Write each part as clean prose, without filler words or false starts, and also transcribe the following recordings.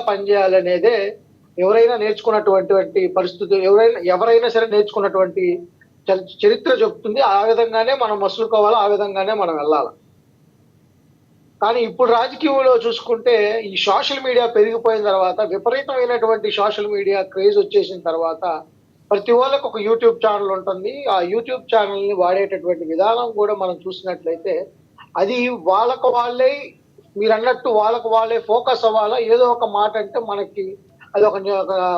పనిచేయాలనేదే ఎవరైనా నేర్చుకున్నటువంటి పరిస్థితి, ఎవరైనా సరే నేర్చుకున్నటువంటి చరిత్ర చెప్తుంది. ఆ విధంగానే మనం మసులుకోవాలి, ఆ విధంగానే మనం వెళ్ళాలి. కానీ ఇప్పుడు రాజకీయంలో చూసుకుంటే ఈ సోషల్ మీడియా పెరిగిపోయిన తర్వాత, విపరీతమైనటువంటి సోషల్ మీడియా క్రేజ్ వచ్చేసిన తర్వాత ప్రతి వాళ్ళకి ఒక యూట్యూబ్ ఛానల్ ఉంటుంది. ఆ యూట్యూబ్ ఛానల్‌ని వాడేటటువంటి విధానం కూడా మనం చూసినట్లయితే అది వాళ్ళకి వాళ్ళే, మీరన్నట్టు వాళ్ళకి వాళ్ళే ఫోకస్ అవ్వాలా. ఏదో ఒక మాట అంటే మనకి అది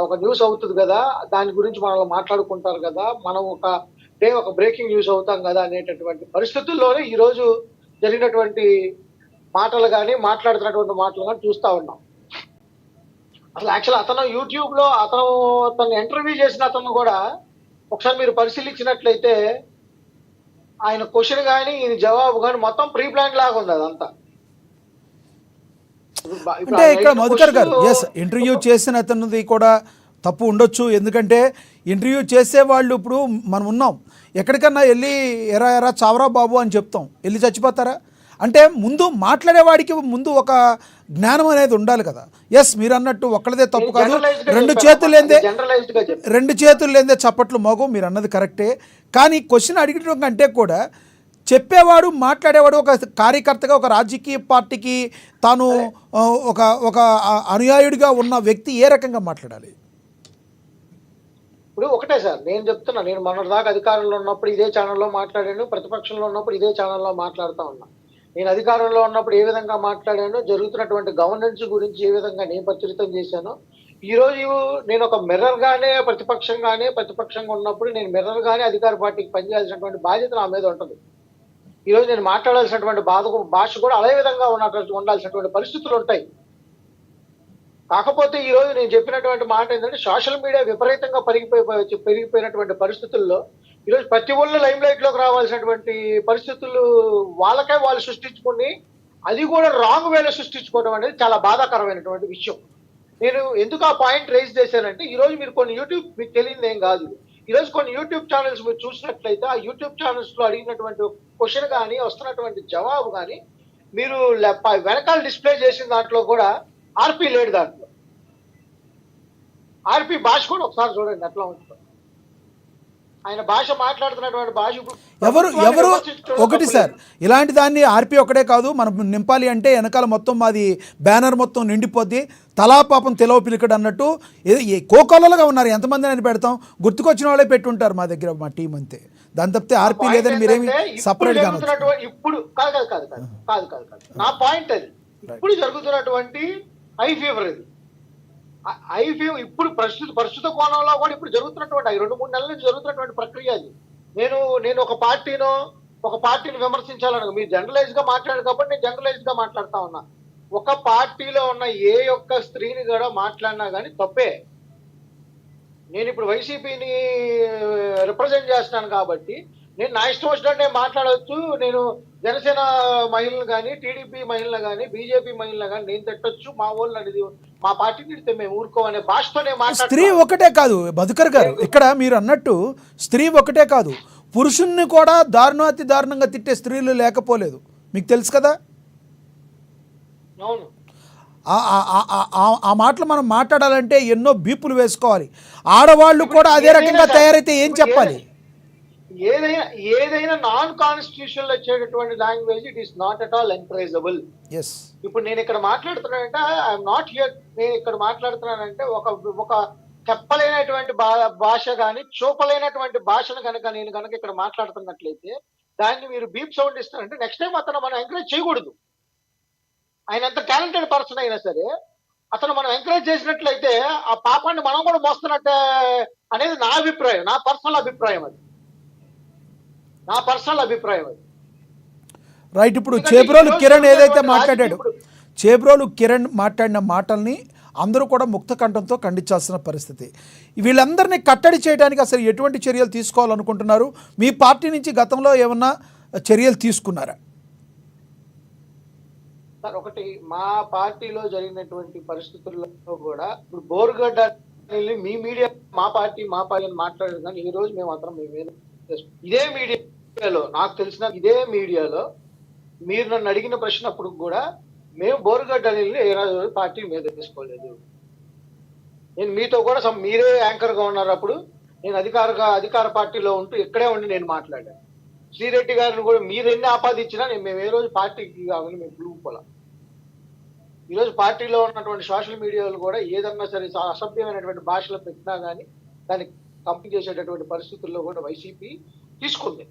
ఒక న్యూస్ అవుతది గదా! దాని గురించి మనల్ని మాట్లాడుకుంటారు గదా! మనం ఒక బ్రేకింగ్ న్యూస్ అవుతాం గదా! అనేటటువంటి పరిస్థితుల్లోనే ఈరోజు జరిగినటువంటి మాటలు గాని, మాట్లాడుతున్నటువంటి మాటలు గాని చూస్తా ఉన్నాం. అసలు యాక్చువల్ అతను యూట్యూబ్‌లో తనని ఇంటర్వ్యూ చేసిన అతను గూడా ఒకసారి మీరు పరిశీలించినట్లయితే ఆయన క్వెషన్ గాని, ఈయన జవాబు గాని మొత్తం ప్రీ ప్లాన్ లాగా ఉంది అదంతా. ఇప్పుడు అంటే ఆయన ఇక్కడ అడిగిన మధుకర్ గారు క్వెషను ఇంటర్వ్యూ చేసిన అతనిది కూడా తప్పు ఉండొచ్చు. ఎందుకంటే ఇంటర్వ్యూ చేసేవాళ్ళు ఇప్పుడు మనం ఉన్నాం, ఎక్కడికన్నా వెళ్ళి ఎరా ఎరా చావరా బాబు అని చెప్తాం, వెళ్ళి చచ్చిపోతారా? అంటే ముందు మాట్లాడేవాడికి ముందు ఒక జ్ఞానం అనేది ఉండాలి కదా. ఎస్, మీరు అన్నట్టు ఒక్కళ్ళదే తప్పు కాదు, రెండు చేతులు లేదే చప్పట్లు మోగం, మీరు అన్నది కరెక్టే. కానీ క్వశ్చన్ అడిగడం కంటే కూడా చెప్పేవాడు, మాట్లాడేవాడు ఒక కార్యకర్తగా, ఒక రాజకీయ పార్టీకి తాను ఒక ఒక అనుయాయుడిగా ఉన్న వ్యక్తి ఏ రకంగా మాట్లాడాలి? ఇప్పుడు ఒకటే సార్ నేను చెప్తున్నా. నేను మొన్నటిదాకా అధికారంలో ఉన్నప్పుడు ఇదే ఛానెల్‌లో మాట్లాడాను. ప్రతిపక్షంలో ఉన్నప్పుడు ఇదే ఛానెల్‌లో మాట్లాడుతా ఉన్నా. నేను అధికారంలో ఉన్నప్పుడు ఏ విధంగా మాట్లాడానో, జరుగుతున్నటువంటి గవర్నెన్స్ గురించి ఏ విధంగా నేను ప్రచురితం చేశానో, ఈరోజు నేను ఒక మిర్రర్‌గానే ప్రతిపక్షంగా ఉన్నప్పుడు నేను మిర్రర్‌గానే అధికార పార్టీకి పనిచేయాల్సినటువంటి బాధ్యత నా మీద ఉంటది. ఈరోజు నేను మాట్లాడాల్సినటువంటి భాష కూడా అదే విధంగా ఉండాల్సినటువంటి పరిస్థితులుంటాయి. కాకపోతే ఈరోజు నేను చెప్పినటువంటి మాట ఏంటంటే, సోషల్ మీడియా విపరీతంగా పెరిగిపోయినటువంటి పరిస్థితుల్లో ఈరోజు ప్రతి ఒళ్ళు లైమ్ లైట్‌లోకి రావాల్సినటువంటి పరిస్థితులు వాళ్ళకే వాళ్ళు సృష్టించుకొని, అది కూడా రాంగ్ వేలో సృష్టించుకోవడం అనేది చాలా బాధాకరమైనటువంటి విషయం. నేను ఎందుకు ఆ పాయింట్ రైజ్ చేశానంటే, ఈరోజు మీరు కొన్ని మీకు తెలియనిదేం కాదు. ఈరోజు కొన్ని యూట్యూబ్ ఛానెల్స్ మీరు చూసినట్లయితే, ఆ యూట్యూబ్ ఛానెల్స్‌లో అడిగినటువంటి క్వెషన్ గాని, వస్తున్నటువంటి జవాబు గాని, మీరు వెనకాల డిస్‌ప్లే చేసిన దాంట్లో కూడా ఆర్‌పీ లేడు దాంట్లో. ఆర్‌పీ భాష కూడా ఒకసారి చూడండి ఎట్లా ఉంటుందో. ఆయన భాష మాట్లాడుతున్నటువంటి భాష ఎవరు ఒకటి సార్, ఇలాంటి దాన్ని ఆర్పీ ఒకటే కాదు, మనం నింపాలి అంటే వెనకాల మొత్తం మాది బ్యానర్ మొత్తం నిండిపోద్ది, తలా పాపం తెలవ పిలికడు అన్నట్టు కోకొల్లలుగా ఉన్నారు. ఎంతమంది అని పెడతాం, గుర్తుకొచ్చిన వాళ్ళే పెట్టుంటారు మా దగ్గర, మా టీం అంతే. దాని తప్పితే ఆర్పీ లేదని మీరేమి సపరేట్ గా ఇప్పుడు కాదు నా పాయింట్ అది. ఇప్పుడు జరుగుతున్నటువంటి హై ఫీవర్ ఇది. ఇప్పుడు ప్రస్తుత కోణంలో కూడా ఇప్పుడు జరుగుతున్నటువంటి 2-3 నెలల నుంచి జరుగుతున్నటువంటి ప్రక్రియ అది. నేను ఒక పార్టీని విమర్శించాలను, మీరు జనరలైజ్ గా మాట్లాడారు కాబట్టి నేను జనరలైజ్ గా మాట్లాడుతా ఉన్నా. ఒక పార్టీలో ఉన్న ఏ ఒక్క స్త్రీని కూడా మాట్లాడినా కానీ తప్పే. నేను ఇప్పుడు వైసీపీని రిప్రజెంట్ చేస్తున్నాను కాబట్టి నేను నా ఇష్టం వచ్చినట్టు నేను మాట్లాడవచ్చు. నేను జనసేన మహిళలు కానీ, టీడీపీ మహిళలు కానీ, బీజేపీ మహిళలు కానీ నేను తిట్టొచ్చు. మా వాళ్ళు అనేది మా పార్టీ తిడితే మేము ఊరుకోమనే భాషతోనే స్త్రీ ఒకటే కాదు మధుకర్ గారు, ఇక్కడ మీరు అన్నట్టు స్త్రీ ఒకటే కాదు, పురుషుణ్ణి కూడా దారుణాతి దారుణంగా తిట్టే స్త్రీలు లేకపోలేదు, మీకు తెలుసు కదా. అవును, ఆ మాటలు మనం మాట్లాడాలంటే ఎన్నో బీపులు వేసుకోవాలి. ఆడవాళ్ళు కూడా అదే రకంగా తయారైతే ఏం చెప్పాలి? ఏదైనా నాన్ కాన్స్టిట్యూషనల్ వచ్చేటటువంటి language it is not at all encourageable. ఇప్పుడు నేను ఇక్కడ మాట్లాడుతున్నానంటే ఐఎమ్ నాట్ హియర్. నేను ఇక్కడ మాట్లాడుతున్నానంటే ఒక చెప్పలేనటువంటి భాష కానీ, చూపలేనటువంటి భాషను నేను కనుక ఇక్కడ మాట్లాడుతున్నట్లయితే దాన్ని మీరు బీప్ సౌండ్ ఇస్తారంటే నెక్స్ట్ టైం అతను మనం ఎంకరేజ్ చేయకూడదు. ఆయన ఎంత టాలెంటెడ్ పర్సన్ అయినా సరే అతను మనం ఎంకరేజ్ చేసినట్లయితే ఆ పాపాన్ని మనం కూడా మోస్తున్నట్టే అనేది నా అభిప్రాయం, నా పర్సనల్ అభిప్రాయం అది. రైట్. ఇప్పుడు చేబ్రోలు కిరణ్ ఏదైతే మాట్లాడాడు, చేబ్రోలు కిరణ్ మాట్లాడిన మాటల్ని అందరూ కూడా ముక్త కంఠంతో ఖండించాల్సిన పరిస్థితి. వీళ్ళందరినీ కట్టడి చేయడానికి అసలు ఎటువంటి చర్యలు తీసుకోవాలనుకుంటున్నారు? మీ పార్టీ నుంచి గతంలో ఏమన్నా చర్యలు తీసుకున్నారా? సార్, ఒకటి మా పార్టీలో జరిగినటువంటి పరిస్థితుల్లో కూడా ఇప్పుడు బోర్గడ్డ మీ మీడియా మా పార్టీ అని మాట్లాడేది, కానీ ఈ రోజు మేము మాత్రం ఇదే మీడియాలో నాకు తెలిసిన ఇదే మీడియాలో మీరు నన్ను అడిగిన ప్రశ్న అప్పుడు కూడా మేము బోరుగడ్డ అనిల్ని ఏ రోజు పార్టీ మీద తీసుకోలేదు. నేను మీతో కూడా మీరే యాంకర్ గా ఉన్నారు అప్పుడు. నేను అధికార పార్టీలో ఉంటూ ఇక్కడే ఉండి నేను మాట్లాడాను. శ్రీరెడ్డి గారిని కూడా మీరు ఎన్ని ఆపాదించినా మేము ఏ రోజు పార్టీకి కావాలని మేము పిలుపుకోలే. ఈరోజు పార్టీలో ఉన్నటువంటి సోషల్ మీడియాలో కూడా ఏదన్నా సరే అసభ్యమైనటువంటి భాషలో పెట్టినా కానీ దాన్ని కంపెనీ చేసేటటువంటి పరిస్థితుల్లో కూడా వైసీపీ తీసుకుంది.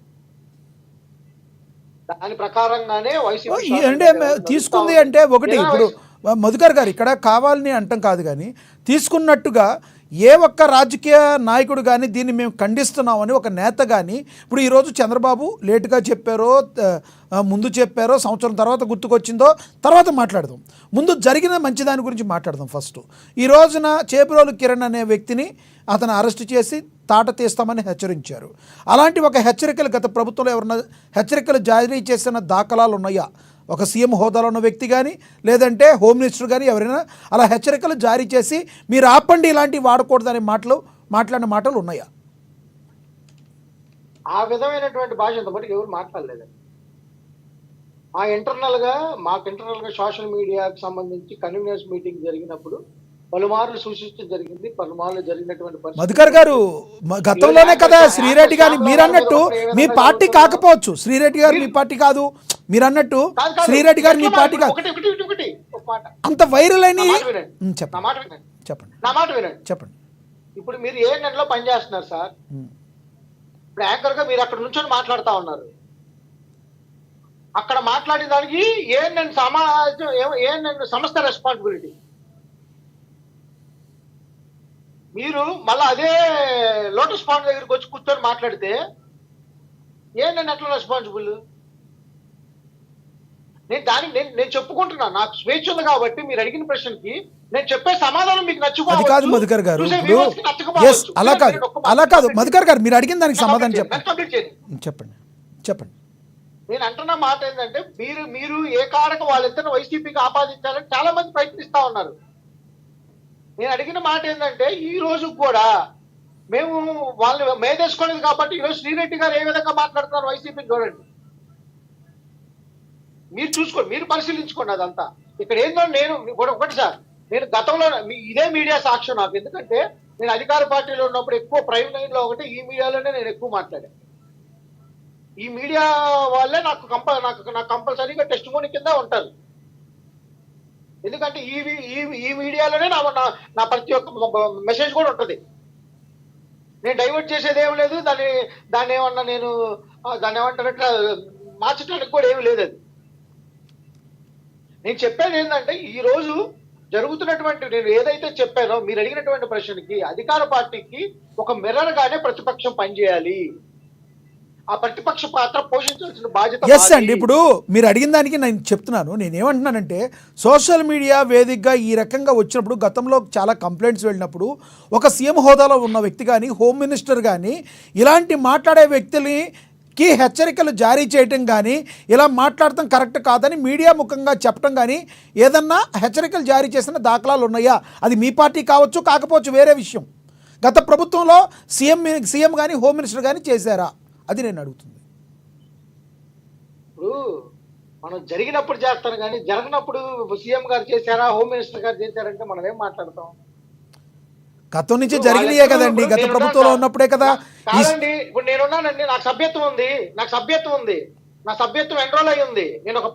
దాని ప్రకారంగానే వైసీపీ అంటే తీసుకుంది అంటే ఒకటి ఇప్పుడు మధుకర్ గారు ఇక్కడ కావాలని అంటాం కాదు, కానీ తీసుకున్నట్టుగా ఏ ఒక్క రాజకీయ నాయకుడు కానీ దీన్ని మేము ఖండిస్తున్నామని ఒక నేత కానీ ఇప్పుడు ఈరోజు చంద్రబాబు లేటుగా చెప్పారో ముందు చెప్పారో సంవత్సరం తర్వాత గుర్తుకొచ్చిందో తర్వాత మాట్లాడదాం. ముందు జరిగిన మంచి దాని గురించి మాట్లాడదాం. ఫస్ట్ ఈ రోజున చేబ్రోలు కిరణ్ అనే వ్యక్తిని అతను అరెస్ట్ చేసి తాట తీస్తామని హెచ్చరించారు. అలాంటి ఒక హెచ్చరికలు గత ప్రభుత్వంలో ఎవరన్నా హెచ్చరికలు జారీ చేసిన దాఖలాలు ఉన్నాయా? ఒక సీఎం హోదాలో ఉన్న వ్యక్తి కానీ లేదంటే హోమ్ మినిస్టర్ కానీ ఎవరైనా అలా హెచ్చరికలు జారీ చేసి మీరు ఆపండి ఇలాంటివి వాడకూడదనే మాట్లాడిన మాటలు ఉన్నాయా? ఆ విధమైనటువంటి భాష ఇంతవరకు ఎవరు మాట్లాడలేదండి. మాకు ఇంటర్నల్ గా సోషల్ మీడియాకి సంబంధించి కన్వీనర్స్ మీటింగ్ జరిగినప్పుడు పలుమార్లు సూచించడం జరిగింది. పలుమార్లు జరిగినటువంటి మధుకర్ గారు గతంలోనే కదా శ్రీరెడ్డి గారిని మీరు అన్నట్టు మీ పార్టీ కాకపోవచ్చు, శ్రీరెడ్డి గారు మీ పార్టీ కాదు, మీరు అన్నట్టు శ్రీరెడ్డి గారు మీ పార్టీ కాదు, అంత వైరల్ అని చెప్పండి. నా మాట వినండి. చెప్పండి. ఇప్పుడు మీరు ఏ నెలలో పనిచేస్తున్నారు సార్? ఇప్పుడు యాంకర్ గా మీరు అక్కడ నుంచొని మాట్లాడుతా ఉన్నారు. అక్కడ మాట్లాడిన దానికి ఏ సంస్థ రెస్పాన్సిబిలిటీ. మీరు మళ్ళీ అదే లోటస్ పాండ్ దగ్గరికి వచ్చి కూర్చొని మాట్లాడితే నేను ఎట్లా రెస్పాన్సిబుల్? నేను చెప్పుకుంటున్నా, నాకు స్వేచ్ఛ ఉంది కాబట్టి మీరు అడిగిన ప్రశ్నకి నేను చెప్పే సమాధానం మీకు అది కాదు మధుకర్ గారు. అలా కాదు మధుకర్ గారు, మీరు అడిగిన దానికి సమాధానం చెప్పండి. నేను అంటున్న మాట ఏంటంటే మీరు ఏ కారణం వాళ్ళిద్దరిని వైసీపీకి ఆపాదించాలని చాలా మంది ప్రయత్నిస్తా ఉన్నారు. నేను అడిగిన మాట ఏంటంటే ఈ రోజు కూడా మేము వాళ్ళని మేదేసుకోలేదు కాబట్టి ఈరోజు శ్రీరెడ్డి గారు ఏ విధంగా మాట్లాడుతున్నారు వైసీపీ చూడండి. మీరు చూసుకోండి, మీరు పరిశీలించుకోండి అదంతా. ఇక్కడ ఏందో నేను ఒకటి సార్, నేను గతంలో ఇదే మీడియా సాక్ష్యం నాకు. ఎందుకంటే నేను అధికార పార్టీలో ఉన్నప్పుడు ఎక్కువ ప్రైమ్ లైన్ లో ఒకటి ఈ మీడియాలోనే నేను ఎక్కువ మాట్లాడాను. ఈ మీడియా వాళ్ళే నాకు కంపల్సరీగా టెస్ట్ మోని కింద ఉంటారు. ఎందుకంటే ఈ మీడియాలోనే నా ప్రతి ఒక్క మెసేజ్ కూడా ఉంటుంది. నేను డైవర్ట్ చేసేది ఏం లేదు, దాన్ని ఏమన్నా దాన్ని ఏమంటారంటే మార్చడానికి కూడా ఏమి లేదు. అది నేను చెప్పేది ఏంటంటే ఈ రోజు జరుగుతున్నటువంటి నేను ఏదైతే చెప్పానో మీరు అడిగినటువంటి ప్రశ్నకి అధికార పార్టీకి ఒక మిర్రర్ గానే ప్రతిపక్షం పనిచేయాలి. ఆ ప్రతిపక్ష పాత్ర పోషించాల్సిన బాధ్యత. ఎస్ అండి, ఇప్పుడు మీరు అడిగిన దానికి నేను చెప్తున్నాను. నేనేమంటున్నానంటే సోషల్ మీడియా వేదికగా ఈ రకంగా వచ్చినప్పుడు గతంలో చాలా కంప్లైంట్స్ వెళ్ళినప్పుడు ఒక సీఎం హోదాలో ఉన్న వ్యక్తి కానీ హోమ్ మినిస్టర్ కానీ ఇలాంటి మాట్లాడే వ్యక్తులకి హెచ్చరికలు జారీ చేయటం కానీ ఇలా మాట్లాడటం కరెక్ట్ కాదని మీడియా ముఖంగా చెప్పడం కానీ ఏదన్నా హెచ్చరికలు జారీ చేసిన దాఖలాలు ఉన్నాయా? అది మీ పార్టీ కావచ్చు, కాకపోవచ్చు, వేరే విషయం. గత ప్రభుత్వంలో సీఎం కానీ హోమ్ మినిస్టర్ కానీ చేశారా? అది నేను అడుగుతుంది. ఇప్పుడు మనం జరిగినప్పుడు చేస్తాను కానీ జరగనప్పుడు సీఎం గారు చేశారా హోమ్ మినిస్టర్ గారు చేశారంటే మనం ఏం మాట్లాడతాం? గతం నుంచి జరిగినాయే కదండి, గత ప్రభుత్వంలో ఉన్నప్పుడే కదా. కాదండి, ఇప్పుడు నేనున్నానండి, నాకు సభ్యత్వం ఉంది, నా సభ్యత్వం ఎన్రోల్ అయ్యి ఉంది. నేను ఒక